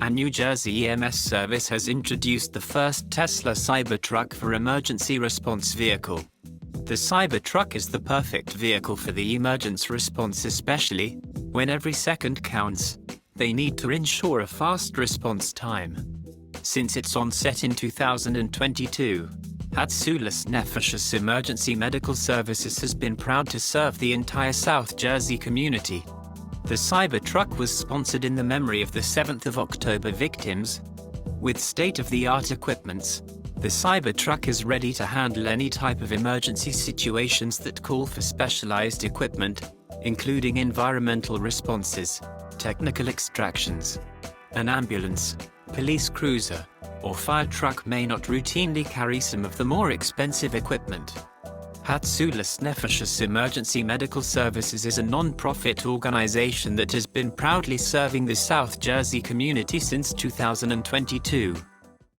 A New Jersey EMS service has introduced the first Tesla Cybertruck for emergency response vehicle. The Cybertruck is the perfect vehicle for the emergency response, especially when every second counts. They need to ensure a fast response time. Since its onset in 2022, Hatsulas Nefashis Emergency Medical Services has been proud to serve the entire South Jersey community. The Cybertruck was sponsored in the memory of the 7th of October victims. With state-of-the-art equipments, the Cybertruck is ready to handle any type of emergency situations that call for specialized equipment, including environmental responses, technical extractions. An ambulance, police cruiser, or fire truck may not routinely carry some of the more expensive equipment. Hatsulas Nefashis Emergency Medical Services is a non-profit organization that has been proudly serving the South Jersey community since 2022.